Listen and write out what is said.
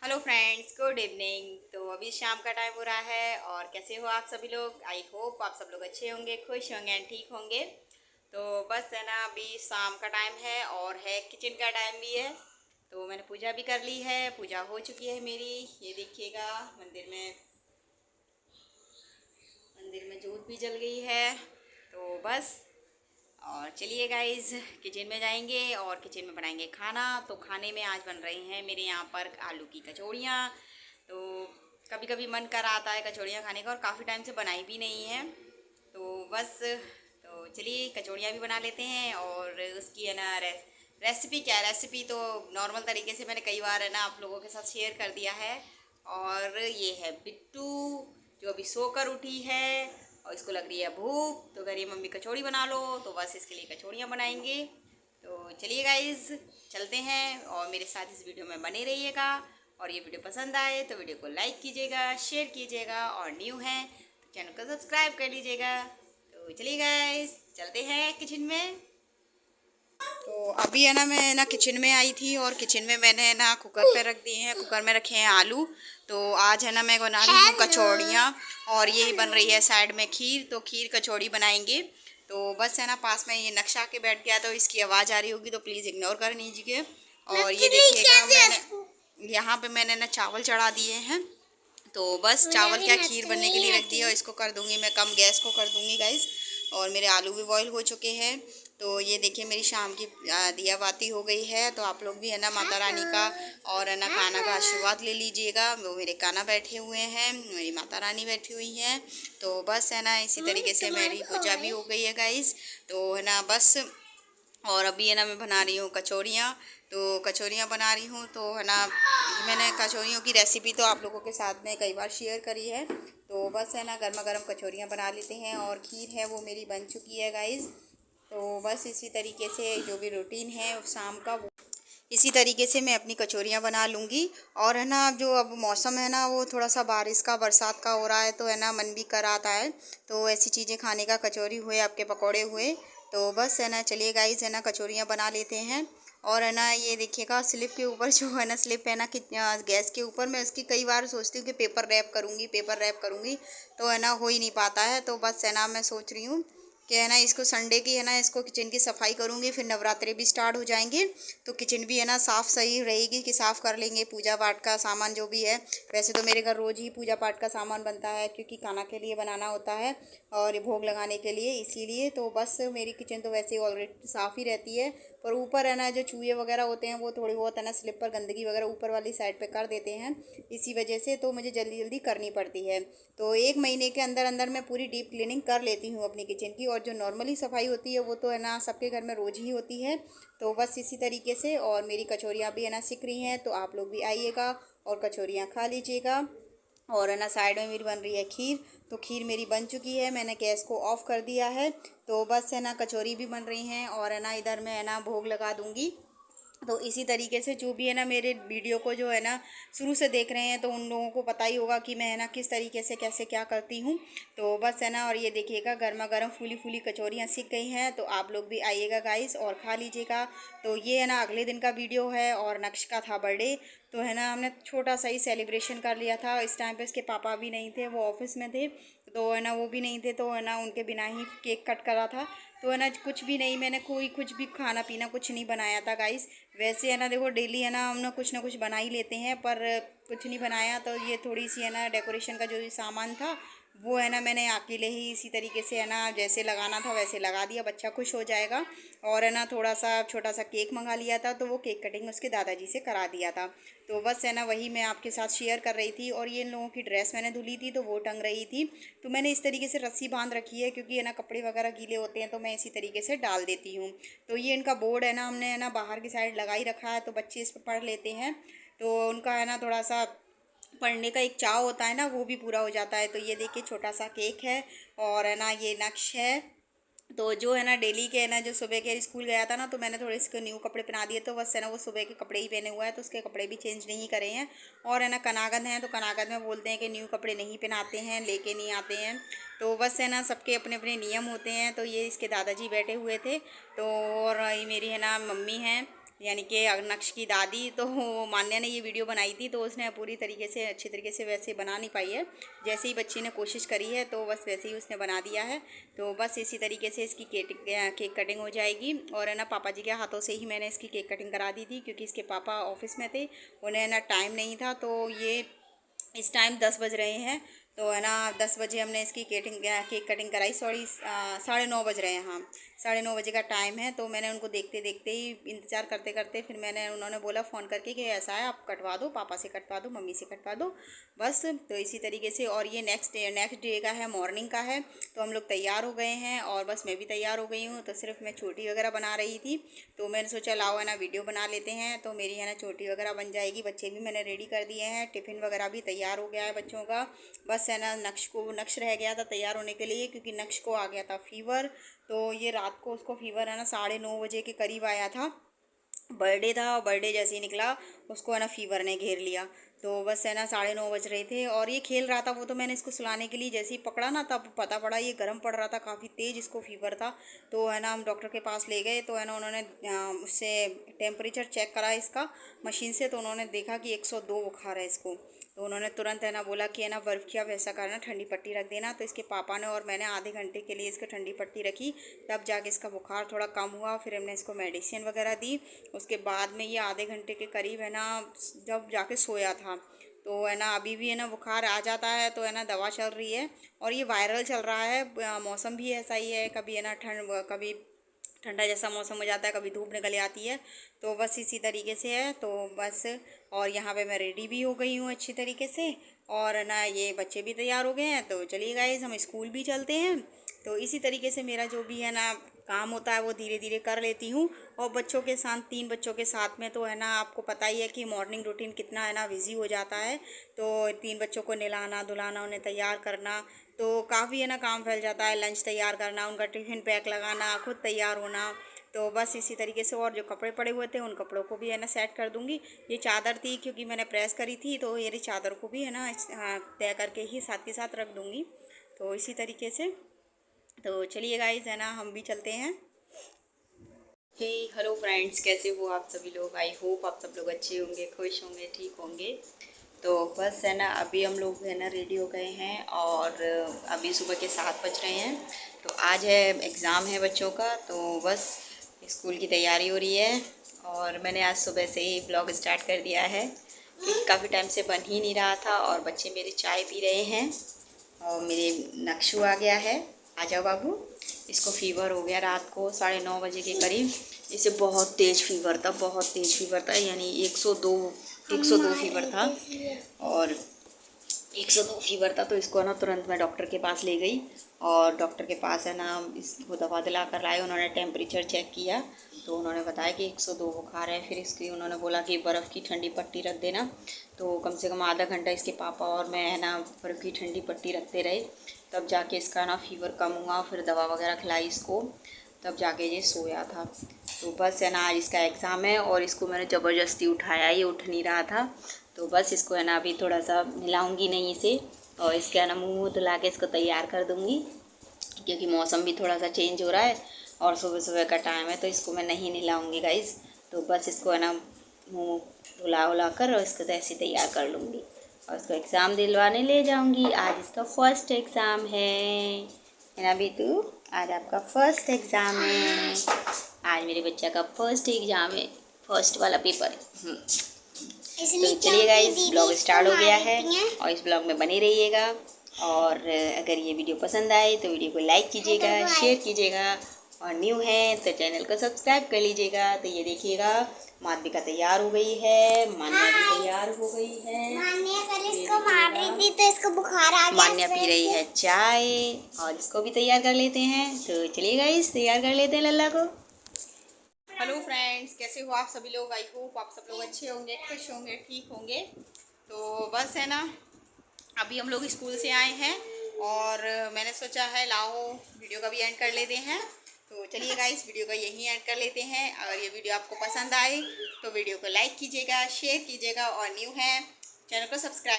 Hello friends, good evening. तो अभी शाम का टाइम हो रहा है और कैसे हो आप सभी लोग। आई होप आप सब लोग अच्छे होंगे, खुश होंगे एंड ठीक होंगे। तो बस है ना, अभी शाम का टाइम है और है किचन का टाइम भी है। तो मैंने पूजा भी कर ली है, पूजा हो चुकी है मेरी। ये देखिएगा, मंदिर में जोत भी जल गई है। तो बस, और चलिए गाइज किचन में जाएंगे और किचन में बनाएंगे खाना। तो खाने में आज बन रही हैं मेरे यहाँ पर आलू की कचौड़ियाँ। तो कभी कभी मन कर आता है कचौड़ियाँ खाने का और काफ़ी टाइम से बनाई भी नहीं है। तो बस, तो चलिए कचौड़ियाँ भी बना लेते हैं। और उसकी है ना रेसिपी, क्या रेसिपी तो नॉर्मल तरीके से मैंने कई बार है ना आप लोगों के साथ शेयर कर दिया है। और ये है बिट्टू, जो अभी सोकर उठी है और इसको लग रही है भूख। तो अगर ये मम्मी कचौड़ी बना लो, तो बस इसके लिए कचौड़ियाँ बनाएंगे। तो चलिए गाइज चलते हैं और मेरे साथ इस वीडियो में बने रहिएगा। और ये वीडियो पसंद आए तो वीडियो को लाइक कीजिएगा, शेयर कीजिएगा, और न्यू है तो चैनल को सब्सक्राइब कर लीजिएगा। तो चलिए गाइज चलते हैं किचन में। तो अभी है ना, मैं ना किचन में आई थी और किचन में मैंने ना कुकर पे रख दिए हैं, कुकर में रखे हैं आलू। तो आज है ना मैं बना रही हूँ कचौड़ियाँ। और यही बन रही है साइड में खीर, तो खीर कचौड़ी बनाएंगे। तो बस है ना, पास में ये नक्शा के बैठ गया तो इसकी आवाज़ आ रही होगी, तो प्लीज़ इग्नोर कर लीजिए। और ये देखिएगा, मैंने यहाँ पे मैंने ना चावल चढ़ा दिए हैं। तो बस चावल क्या खीर बनने के लिए रख दिया, और इसको कर दूंगी मैं कम, गैस को कर दूंगी गाइस। और मेरे आलू भी बॉईल हो चुके हैं। तो ये देखिए मेरी शाम की दिया बाती हो गई है। तो आप लोग भी है ना माता रानी का और है ना कान्हा का आशीर्वाद ले लीजिएगा। वो मेरे कान्हा बैठे हुए हैं, मेरी माता रानी बैठी हुई हैं। तो बस है ना, इसी तरीके से मेरी पूजा भी हो गई है गाइस। तो है ना बस, और अभी है ना मैं बना रही हूँ कचौड़ियाँ। तो कचौड़ियाँ बना रही हूँ, तो है ना मैंने कचौड़ियों की रेसिपी तो आप लोगों के साथ में कई बार शेयर करी है। तो बस है ना, गर्मा गर्म कचौड़ियाँ बना लेते हैं। और खीर है वो मेरी बन चुकी है गाइज़। तो बस इसी तरीके से जो भी रूटीन है शाम का, वो इसी तरीके से मैं अपनी कचौरियाँ बना लूँगी। और है ना, जो अब मौसम है ना वो थोड़ा सा बारिश का, बरसात का हो रहा है, तो है ना मन भी कर आता है तो ऐसी चीज़ें खाने का, कचौरी हुए, आपके पकौड़े हुए। तो बस है ना, चलिए गाइस है ना कचौरियाँ बना लेते हैं। और है ना ये देखिएगा, स्लिप के ऊपर जो है ना, स्लिप है ना गैस के ऊपर, मैं उसकी कई बार सोचती हूँ कि पेपर रैप करूँगी, पेपर रैप करूँगी, तो है ना हो ही नहीं पाता है। तो बस है ना मैं सोच रही हूँ कि है ना इसको संडे की है ना, इसको किचन की सफाई करूँगी। फिर नवरात्रि भी स्टार्ट हो जाएंगे तो किचन भी है ना साफ़ सही रहेगी कि साफ़ कर लेंगे। पूजा पाठ का सामान जो भी है, वैसे तो मेरे घर रोज़ ही पूजा पाठ का सामान बनता है, क्योंकि खाना के लिए बनाना होता है और भोग लगाने के लिए, इसीलिए। तो बस मेरी किचन तो वैसे ही ऑलरेडी साफ़ ही रहती है। पर ऊपर है ना जो चूहे वगैरह होते हैं, वो थोड़ी बहुत है ना स्लिप पर गंदगी वगैरह ऊपर वाली साइड पे कर देते हैं, इसी वजह से तो मुझे जल्दी जल्दी करनी पड़ती है। तो 1 महीने के अंदर अंदर मैं पूरी डीप क्लीनिंग कर लेती हूँ अपनी किचन की। और जो नॉर्मली सफाई होती है वो तो है ना सबके घर में रोज़ ही होती है। तो बस इसी तरीके से, और मेरी कचौरियाँ भी है ना सिक रही हैं, तो आप लोग भी आइएगा और कचौरियाँ खा लीजिएगा। और है ना साइड में मेरी बन रही है खीर। तो खीर मेरी बन चुकी है, मैंने गैस को ऑफ़ कर दिया है। तो बस है ना कचौरी भी बन रही हैं, और है ना इधर मैं है ना भोग लगा दूँगी। तो इसी तरीके से जो भी है ना मेरे वीडियो को जो है ना शुरू से देख रहे हैं, तो उन लोगों को पता ही होगा कि मैं है ना किस तरीके से कैसे क्या करती हूँ। तो बस है ना, और ये देखिएगा गर्मा गर्म फूली फूली कचौरियाँ सीख गई हैं। तो आप लोग भी आइएगा गाइस और खा लीजिएगा। तो ये है ना अगले दिन का वीडियो है, और नक्श का था बर्थडे। तो है ना हमने छोटा सा ही सेलिब्रेशन कर लिया था। इस टाइम पे इसके पापा भी नहीं थे, वो ऑफिस में थे, तो है ना वो भी नहीं थे, तो है ना उनके बिना ही केक कट करा था। तो है ना कुछ भी नहीं, मैंने कोई कुछ भी खाना पीना कुछ नहीं बनाया था गाइस। वैसे है ना देखो, डेली है ना हम ना कुछ बना ही लेते हैं, पर कुछ नहीं बनाया। तो ये थोड़ी सी है ना डेकोरेशन का जो भी सामान था, वो है ना मैंने अकेले ही इसी तरीके से है ना जैसे लगाना था वैसे लगा दिया, बच्चा खुश हो जाएगा। और है ना थोड़ा सा छोटा सा केक मंगा लिया था, तो वो केक कटिंग उसके दादाजी से करा दिया था। तो बस है ना वही मैं आपके साथ शेयर कर रही थी। और ये इन लोगों की ड्रेस मैंने धुली थी, तो वो टंग रही थी। तो मैंने इस तरीके से रस्सी बांध रखी है, क्योंकि है ना कपड़े वगैरह गीले होते हैं, तो मैं इसी तरीके से डाल देती हूँ। तो ये इनका बोर्ड है ना, हमने है ना बाहर की साइड लगा ही रखा है, तो बच्चे इस पर पढ़ लेते हैं। तो उनका है ना थोड़ा सा पढ़ने का एक चाव होता है ना, वो भी पूरा हो जाता है। तो ये देखिए छोटा सा केक है, और है ना ये नक्श है। तो जो है ना डेली के है ना, जो सुबह के स्कूल गया था ना, तो मैंने थोड़े इसको न्यू कपड़े पहना दिए। तो बस है ना वो सुबह के कपड़े ही पहने हुआ है, तो उसके कपड़े भी चेंज नहीं करे हैं। और है ना कनागन है, तो कनागन में बोलते हैं कि न्यू कपड़े नहीं पहनाते हैं, लेके नहीं आते हैं। तो बस है ना सबके अपने अपने नियम होते हैं। तो ये इसके दादाजी बैठे हुए थे। तो और ये मेरी है ना मम्मी हैं, यानी कि नक्श की दादी, तो मान्या ने ये वीडियो बनाई थी, तो उसने पूरी तरीके से अच्छी तरीके से वैसे बना नहीं पाई है। जैसे ही बच्ची ने कोशिश करी है तो बस वैसे ही उसने बना दिया है। तो बस इसी तरीके से इसकी केक कटिंग हो जाएगी। और है ना पापा जी के हाथों से ही मैंने इसकी केक कटिंग करा दी थी, क्योंकि इसके पापा ऑफिस में थे, उन्हें ना टाइम नहीं था। तो ये इस टाइम 10 बज रहे हैं, तो है ना 10 बजे हमने इसकी केक कटिंग कराई। सॉरी 9:30 बज रहे हैं, हाँ 9:30 बजे का टाइम है। तो मैंने उनको देखते देखते ही इंतज़ार करते करते फिर उन्होंने बोला फ़ोन करके कि ऐसा है, आप कटवा दो, पापा से कटवा दो, मम्मी से कटवा दो बस। तो इसी तरीके से, और ये नेक्स्ट डे का है, मॉर्निंग का है। तो हम लोग तैयार हो गए हैं और बस मैं भी तैयार हो गई हूँ। तो सिर्फ मैं चोटी वगैरह बना रही थी, तो मैंने सोचा लाओ है ना वीडियो बना लेते हैं। तो मेरी है ना चोटी वगैरह बन जाएगी। बच्चे भी मैंने रेडी कर दिए हैं, टिफ़िन वगैरह भी तैयार हो गया है बच्चों का। बस है ना नक्श रह गया था तैयार होने के लिए, क्योंकि नक्श को आ गया था फीवर। तो ये रात को उसको फीवर है ना 9:30 बजे के करीब आया था। बर्थडे था, और बर्थडे जैसे ही निकला उसको है ना फीवर ने घेर लिया। तो बस है ना 9:30 बज रहे थे और ये खेल रहा था। वो तो मैंने इसको सुलाने के लिए जैसे ही पकड़ा ना, तब पता पड़ा ये गर्म पड़ रहा था, काफ़ी तेज़ इसको फीवर था। तो है ना हम डॉक्टर के पास ले गए। तो है ना उन्होंने उससे टेम्परेचर चेक करा इसका मशीन से। तो उन्होंने देखा कि 102 बुखार है इसको। तो उन्होंने तुरंत है ना बोला कि है ना बर्फ़ की आप ऐसा करना, ठंडी पट्टी रख देना। तो इसके पापा ने और मैंने आधे घंटे के लिए इसको ठंडी पट्टी रखी, तब जाके इसका बुखार थोड़ा कम हुआ। फिर हमने इसको मेडिसिन वगैरह दी। उसके बाद में ये आधे घंटे के करीब है ना जब जाके सोया था। तो है ना अभी भी है ना बुखार आ जाता है, तो है ना दवा चल रही है। और ये वायरल चल रहा है, मौसम भी ऐसा ही है, कभी है ना कभी ठंडा जैसा मौसम हो जाता है, कभी धूप निकल आती है। तो बस इसी तरीके से है। तो बस, और यहाँ पे मैं रेडी भी हो गई हूँ अच्छी तरीके से, और ना ये बच्चे भी तैयार हो गए हैं। तो चलिए गाइस हम स्कूल भी चलते हैं। तो इसी तरीके से मेरा जो भी है ना काम होता है वो धीरे धीरे कर लेती हूँ। और बच्चों के साथ, 3 बच्चों के साथ में तो है ना आपको पता ही है कि मॉर्निंग रूटीन कितना है ना बिजी हो जाता है। तो 3 बच्चों को नहलाना धुलाना, उन्हें तैयार करना, तो काफ़ी है ना काम फैल जाता है। लंच तैयार करना, उनका टिफ़िन पैक लगाना, खुद तैयार होना। तो बस इसी तरीके से, और जो कपड़े पड़े हुए थे उन कपड़ों को भी है ना सेट कर दूँगी। ये चादर थी क्योंकि मैंने प्रेस करी थी, तो ये चादर को भी है ना तय करके ही साथ के साथ रख दूँगी। तो इसी तरीके से, तो चलिए गाइस है ना हम भी चलते हैं। हे हेलो फ्रेंड्स, कैसे हो आप सभी लोग। आई होप आप सब लोग अच्छे होंगे, खुश होंगे, ठीक होंगे। तो बस है ना अभी हम लोग है ना रेडी हो गए हैं, और अभी सुबह के 7 बज रहे हैं। तो आज है एग्ज़ाम है बच्चों का, तो बस स्कूल की तैयारी हो रही है। और मैंने आज सुबह से ही ब्लॉग स्टार्ट कर दिया है, क्योंकि काफ़ी टाइम से बन ही नहीं रहा था। और बच्चे मेरे चाय पी रहे हैं, और मेरे नक्शू आ गया है। आ जाओ बाबू। इसको फीवर हो गया रात को 9:30 बजे के करीब। इसे बहुत तेज़ फीवर था, बहुत तेज़ फीवर था, यानी 102 फीवर था। और 102 फीवर था। तो इसको ना तुरंत मैं डॉक्टर के पास ले गई, और डॉक्टर के पास है ना इसको दवा दिला कर लाए। उन्होंने टेम्परेचर चेक किया, तो उन्होंने बताया कि 102 बुखार है। फिर इसकी उन्होंने बोला कि बर्फ़ की ठंडी पट्टी रख देना। तो कम से कम आधा घंटा इसके पापा और मैं है ना बर्फ़ की ठंडी पट्टी रखते रहे, तब जाके इसका ना फीवर कम हुआ। फिर दवा वगैरह खिलाई इसको, तब जाके ये सोया था। तो बस है ना आज इसका एग्ज़ाम है, और इसको मैंने ज़बरदस्ती उठाया, ये उठ नहीं रहा था। तो बस इसको है ना अभी थोड़ा सा मिलाऊंगी नहीं इसे, और इसके है ना मुँह धुला के इसको तैयार कर दूँगी, क्योंकि मौसम भी थोड़ा सा चेंज हो रहा है और सुबह सुबह का टाइम है। तो इसको मैं नहीं नहलाऊँगी गाइज़। तो बस इसको है ना मुँह धुला उला कर और इसको ऐसे तैयार कर लूँगी, और इसको एग्ज़ाम दिलवाने ले जाऊँगी। आज इसका फर्स्ट एग्ज़ाम है ना बीतू, आज आपका फर्स्ट एग्ज़ाम है। आज मेरे बच्चा का फर्स्ट एग्ज़ाम है, फर्स्ट वाला पेपर। तो चलिए गाइस ब्लॉग स्टार्ट हो गया है, और इस ब्लॉग में बने रहिएगा। और अगर ये वीडियो पसंद आए तो वीडियो को लाइक कीजिएगा, शेयर कीजिएगा, और न्यू है तो चैनल को सब्सक्राइब कर लीजिएगा। तो ये देखिएगा माधविका तैयार हो गई है, मान्या भी तैयार हो गई है। मान्या कल इसको मार रही थी तो इसको बुखार आ गया। मान्या पी रही है चाय, और इसको भी तैयार कर लेते हैं। तो चलिए गाइस तैयार कर लेते हैं लल्ला को। हेलो फ्रेंड्स, कैसे हो आप सभी लोग। आई होप आप सब लोग अच्छे होंगे, खुश होंगे, ठीक होंगे। तो बस है ना अभी हम लोग स्कूल से आए हैं, और मैंने सोचा है लाओ वीडियो का भी एंड कर लेते हैं। तो चलिए गाइस वीडियो का यहीं एंड कर लेते हैं। अगर ये वीडियो आपको पसंद आए तो वीडियो को लाइक कीजिएगा, शेयर कीजिएगा, और न्यू है चैनल को सब्सक्राइब